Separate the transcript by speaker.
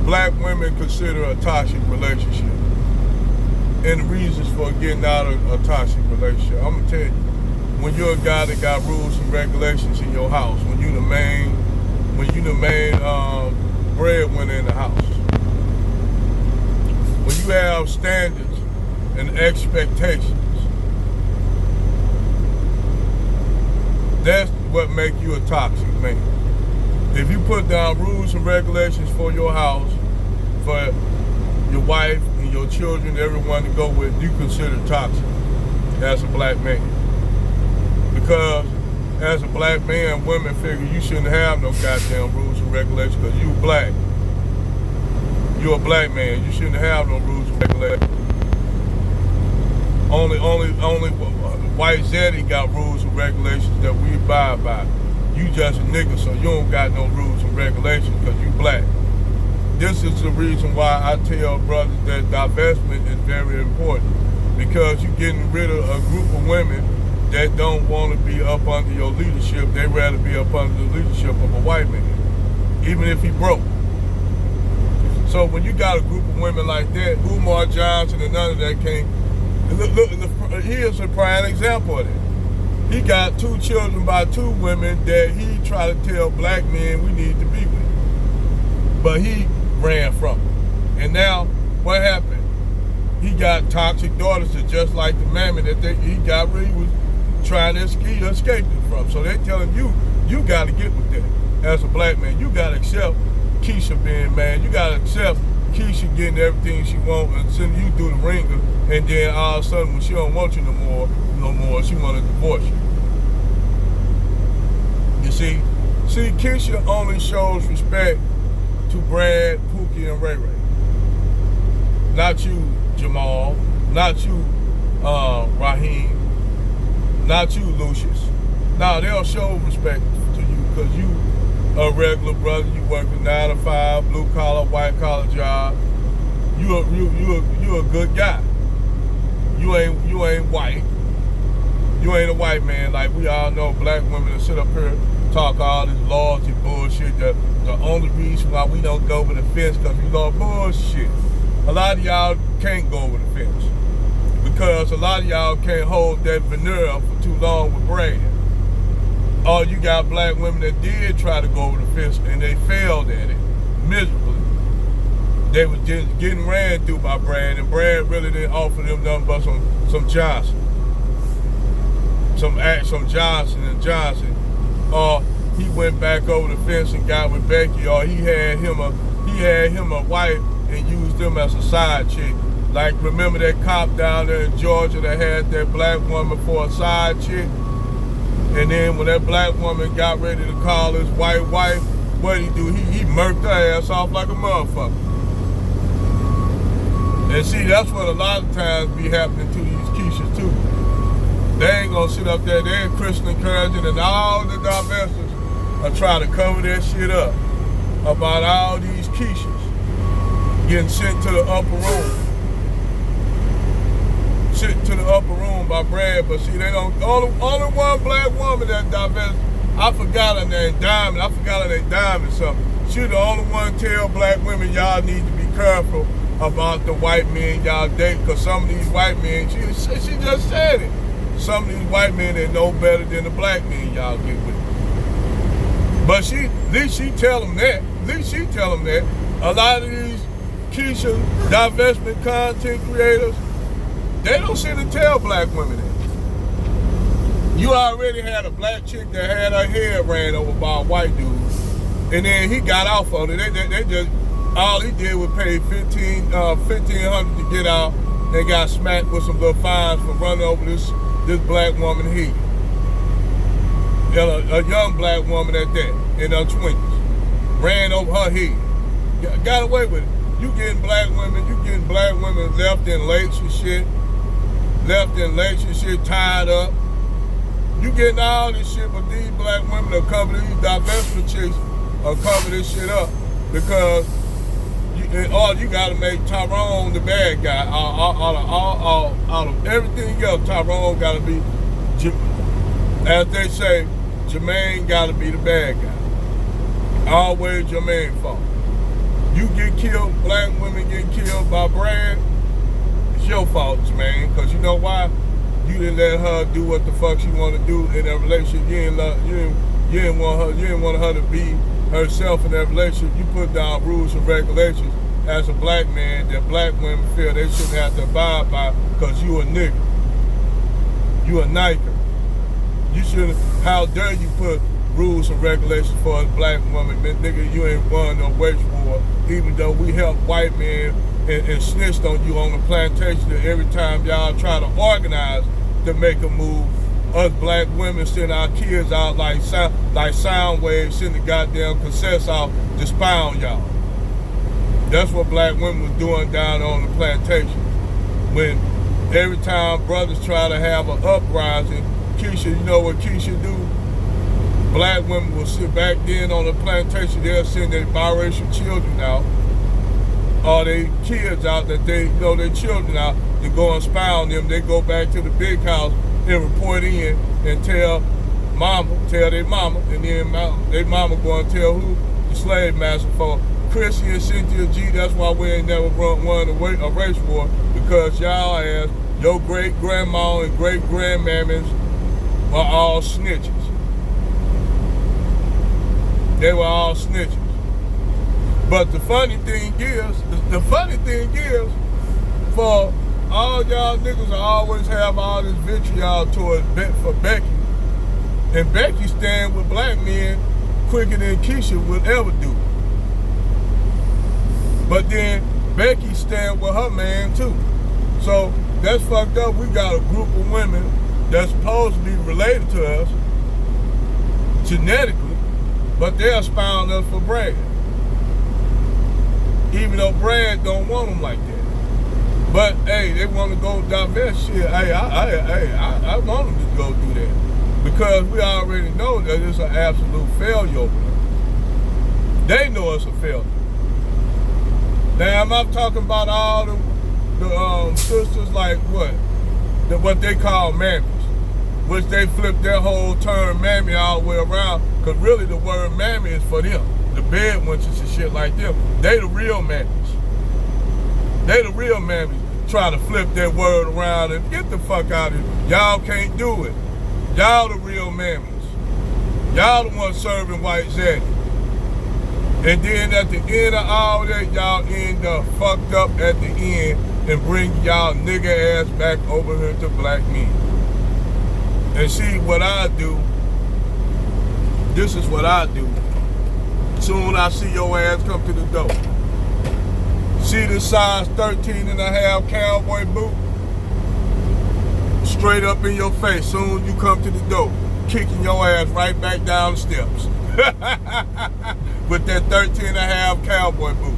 Speaker 1: black women consider a toxic relationship and the reasons for getting out of a toxic relationship. I'm gonna tell you, when you're a guy that got rules and regulations in your house, when you the main breadwinner in the house, when you have standards and expectations, that's what make you a toxic man. If you put down rules and regulations for your house, for your wife and your children, everyone to go with, you consider toxic as a black man. Because as a black man, women figure you shouldn't have no goddamn rules and regulations because you black. You're a black man. You shouldn't have no rules and regulations. Only white Zeddy got rules and regulations that we abide by. You just a nigga, so you don't got no rules and regulations because you black. This is the reason why I tell brothers that divestment is very important, because you're getting rid of a group of women that don't want to be up under your leadership. They rather be up under the leadership of a white man, even if he broke. So when you got a group of women like that, Umar Johnson and none of that came. Look, he is a prime example of that. He got 2 children by 2 women that he tried to tell black men we need to be with. But he ran from them. And now, what happened? He got toxic daughters that just like the mammy that he got where he was trying to escape them from. So they telling you got to get with that. As a black man, you got to accept Keisha being mad. You got to accept Keisha getting everything she wants and sending you through the ringer, and then all of a sudden when she don't want you no more, she want to divorce you. You see, Keisha only shows respect to Brad, Pookie, and Ray Ray. Not you, Jamal. Not you, Raheem. Not you, Lucius. Now they'll show respect to you because you a regular brother. You work a 9 to 5, blue collar, white collar job. You a good guy. You ain't white. You ain't a white man. Like we all know, black women that sit up here talk all this loyalty bullshit. The only reason why we don't go over the fence because we love bullshit. A lot of y'all can't go over the fence because a lot of y'all can't hold that veneer for too long with Brad. Oh, you got black women that did try to go over the fence and they failed at it miserably. They was just getting ran through by Brad, and Brad really didn't offer them nothing but some Johnson. Some Johnson and Johnson. Or he went back over the fence and got with Becky, or he had him a wife and used them as a side chick. Like, remember that cop down there in Georgia that had that black woman for a side chick? And then when that black woman got ready to call his white wife, what'd he do? He murked her ass off like a motherfucker. And see, that's what a lot of times be happening to these Keishas too. They ain't gonna sit up there, they're Christian encouraging, and all the divestors are trying to cover that shit up about all these Keishas getting sent to the upper room. Sent to the upper room by Brad, but see, they don't, only one black woman that divested, I forgot her name, Diamond, something. She the only one tell black women, y'all need to be careful about the white men y'all date, because some of these white men, she just said it. Some of these white men, they know better than the black men y'all get with. But at least she tell them that. A lot of these Keisha divestment content creators, they don't seem to tell black women that. You already had a black chick that had her hair ran over by a white dude, and then he got off on it. They just, all he did was pay $1,500 to get out, and got smacked with some little fines for running over this black woman head. A young black woman at that, in her 20s, ran over her head. Got away with it. You getting black women left in lakes and shit, tied up. You getting all this shit, but these black women are covering, these divestment chicks are covering this shit up because you gotta make Tyrone the bad guy. Out of everything else, Tyrone gotta be, as they say, Jermaine gotta be the bad guy. Always Jermaine's fault. you get killed, black women get killed by Brad, it's your fault, man. Because you know why? You didn't let her do what the fuck she want to do in that relationship. You didn't want her to be herself in that relationship. You put down rules and regulations as a black man that black women feel they shouldn't have to abide by because you a nigga. You a niker. You shouldn't, how dare you put rules and regulations for a black woman. Man, nigga, you ain't won no wage war, even though we help white men and snitched on you on the plantation every time y'all try to organize to make a move. Us black women send our kids out like sound waves, send the goddamn cassettes out to spy on y'all. That's what black women was doing down on the plantation. When every time brothers try to have an uprising, Keisha, you know what Keisha do? Black women will sit back then on the plantation, they'll send their biracial children out, or their kids out that they know their children out to go and spy on them. They go back to the big house and report in and tell their mama, and then their mama go and tell who? The slave master for Chrissy and Cynthia G. That's why we ain't never won a race war, because y'all ass, your great grandma and great grandmammas were all snitches. They were all snitches. But the funny thing is, for all y'all niggas always have all this vitriol towards for Becky. And Becky stand with black men quicker than Keisha would ever do. But then Becky stand with her man too. So that's fucked up. We got a group of women that's supposed to be related to us genetically, but they're spying us for Brad. Even though Brad don't want them like that. But hey, they want to go divest shit. Hey, I want them to go do that. Because we already know that it's an absolute failure over there. They know it's a failure. Now, I'm talking about all the sisters like what they call mammies, which they flip their whole term mammy all the way around, because really the word mammy is for them, the bed wenches and shit like them. They the real mammies. They the real mammies trying to flip that word around and get the fuck out of here. Y'all can't do it. Y'all the real mammies. Y'all the ones serving white zaddy. And then at the end of all that, y'all end up fucked up at the end and bring y'all nigga ass back over here to black men. And see what I do, this is what I do. Soon I see your ass come to the door. See the size 13.5 cowboy boot? Straight up in your face. Soon you come to the door, kicking your ass right back down the steps. With that 13.5 cowboy boot.